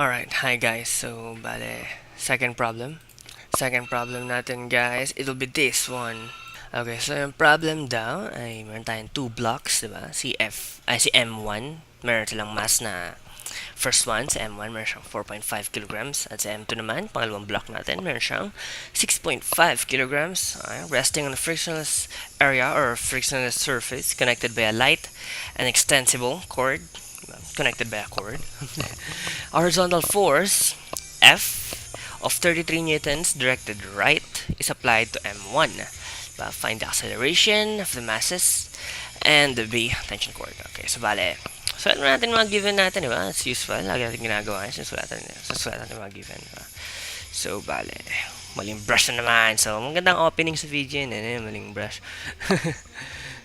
Alright, hi guys. So, bale, second problem. Second problem natin guys, it'll be this one. Okay, so yung problem daw ay meron tayong two blocks, diba? Si M1, meron silang mass na first one, si M1, meron siyang 4.5 kilograms. At si M2 naman, pangalawang block natin, meron siyang 6.5 kilograms. Okay, resting on a frictionless area or frictionless surface connected by a light and extensible cord. Connected by a cord. Horizontal force F of 33 newtons directed right is applied to M1. Find the acceleration of the masses and the B tension cord. Okay, so bale. Sulat mo natin mga given natin, di ba? It's useful. Lagi natin ginagawa yun. Susulat natin mga given. Diba? So, bale. Maling brush na naman. So, magandang opening sa video yun. Maling brush.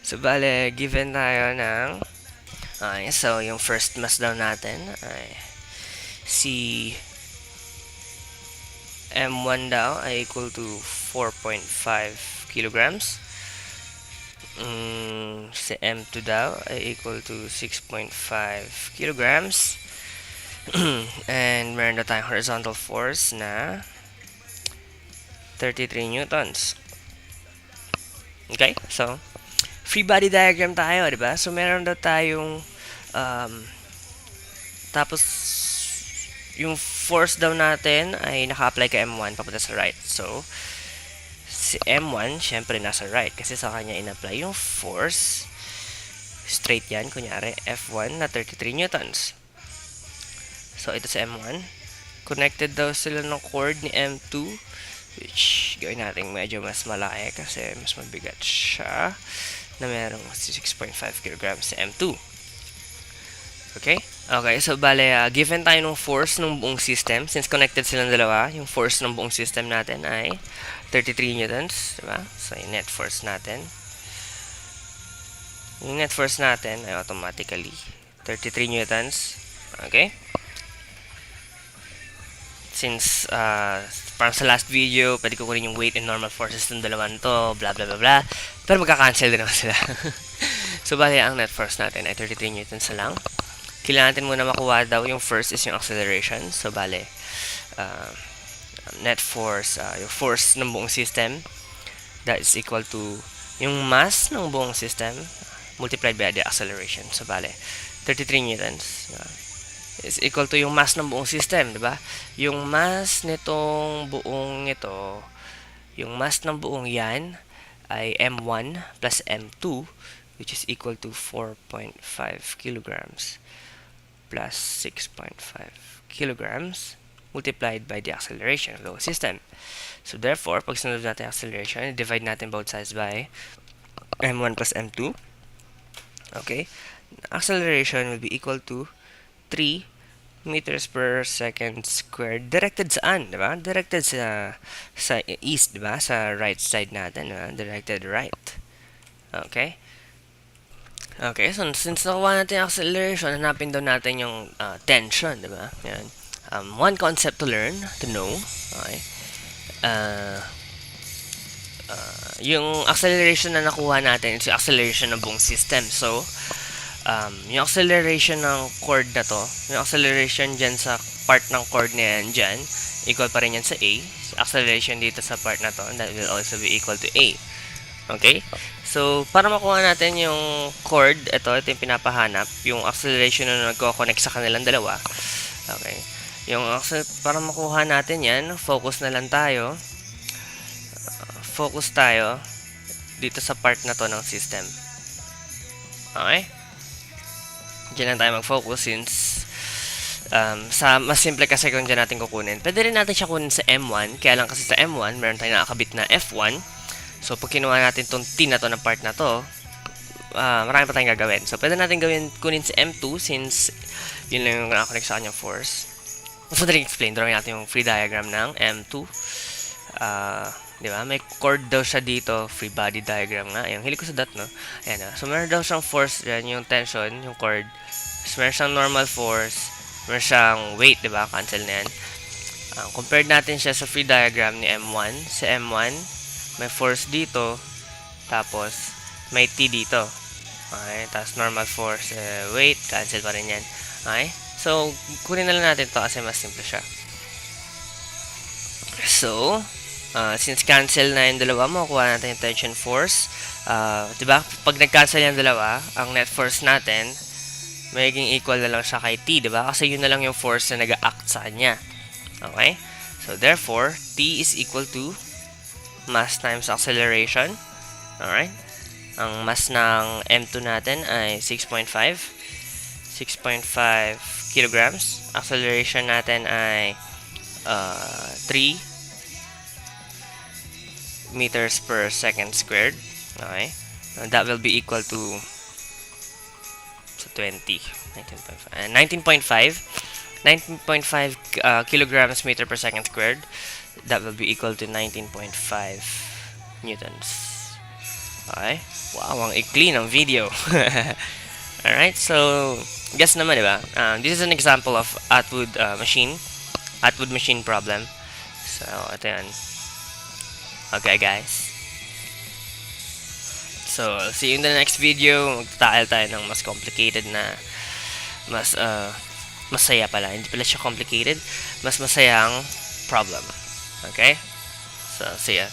So, bale. Given tayo ng okay, so yung first mass daw natin ay si M1 daw ay equal to 4.5 kilograms. Si M2 daw ay equal to 6.5 kilograms. And meron na tayong horizontal force na 33 newtons. Okay, so free body diagram tayo, di ba? So meron daw tayong tapos yung force daw natin ay naka-apply kay M1 papunta sa right. So si M1 syempre nasa right kasi sa kanya in-apply yung force. Straight yan, kunyari F1 na 33 newtons. So ito sa M1, connected daw sila ng cord ni M2, which gawin natin medyo mas malaki kasi mas mabigat siya, na merong 6.5 kilograms sa M2. Okay? Okay, so bale, given tayo ng force ng buong system, since connected silang dalawa, yung force ng buong system natin ay 33 newtons, diba? So yung net force natin ay automatically 33 newtons. Okay? Since parang sa last video, pwede ko kunin yung weight and normal forces ng dalawan to, blah blah blah blah. Pero magka-cancel din naman sila. So bale, ang net force natin ay 33 newtons na lang. Kailangan natin muna makuha daw yung first is yung acceleration. So bale, net force, yung force ng buong system, that is equal to yung mass ng buong system multiplied by the acceleration. So bale, 33 newtons is equal to yung mass ng buong system, di ba? Yung mass nitong buong ito, yung mass ng buong yan ay M1 plus M2, which is equal to 4.5 kilograms plus 6.5 kilograms multiplied by the acceleration of the whole system. So therefore, pag sunod natin acceleration, divide natin both sides by M1 plus M2. Okay? Acceleration will be equal to 3 meters per second squared. Directed saan, di ba? Directed sa east, di ba? Sa right side natin, di ba? Directed right. Okay? Okay, so since nakuha natin yung acceleration, hanapin daw natin yung tension, di ba? Yan. One concept to learn, to know. Okay? Yung acceleration na nakuha natin is yung acceleration ng buong system. So, yung acceleration ng cord na to, yung acceleration dyan sa part ng cord na yan dyan, equal pa rin yan sa A. So, acceleration dito sa part na to, that will also be equal to A. Okay? So, para makuha natin yung cord, ito yung pinapahanap, yung acceleration na nagko-connect sa kanilang dalawa. Okay? Para makuha natin yan, focus na lang tayo. Focus tayo dito sa part na to ng system. Okay? Diyan lang tayo mag-focus since sa mas simple kasi kung dyan natin kukunin. Pwede rin natin siya kunin sa M1. Kaya lang kasi sa M1, meron tayong nakakabit na F1. So, pag kinuha natin itong T na to ng part na to, marami pa tayong gagawin. So, pwede natin kunin sa M2 since yun lang yung nakakonect sa kanyang force. Mas madaling explain. Drawing natin yung free diagram ng M2. Di ba? May cord daw siya dito. Free body diagram nga. Yung hili ko sa dot, no? Ayan, so, meron daw siyang force dyan, yung tension, yung cord. So, meron siyang normal force. Meron siyang weight, di ba? Cancel na yan. Compared natin siya sa free diagram ni M1. Sa M1, may force dito. Tapos, may T dito. Okay? Tapos, normal force, weight. Cancel pa rin yan. Okay? So, kunin na lang natin to kasi mas simple siya. So, since cancel na yung dalawa, makukuha natin yung tension force. Diba? Pag nag-cancel yung dalawa, ang net force natin, magiging equal na lang siya kay T, diba? Kasi yun na lang yung force na nag-act sa kanya. Okay? So, therefore, T is equal to mass times acceleration. Alright? Ang mass ng M2 natin ay 6.5 kilograms. Acceleration natin ay 3 meters per second squared. Okay? That will be equal to 19.5 kilograms meter per second squared. That will be equal to 19.5 newtons. Okay? Wow, ang ikli ng video. Alright, so guess naman, diba? This is an example of Atwood machine problem. So, ito yan. Okay, guys. So, see you in the next video. Magtataal tayo ng mas complicated na masaya pala. Hindi pala siya complicated. Mas masayang problem. Okay? So, see ya.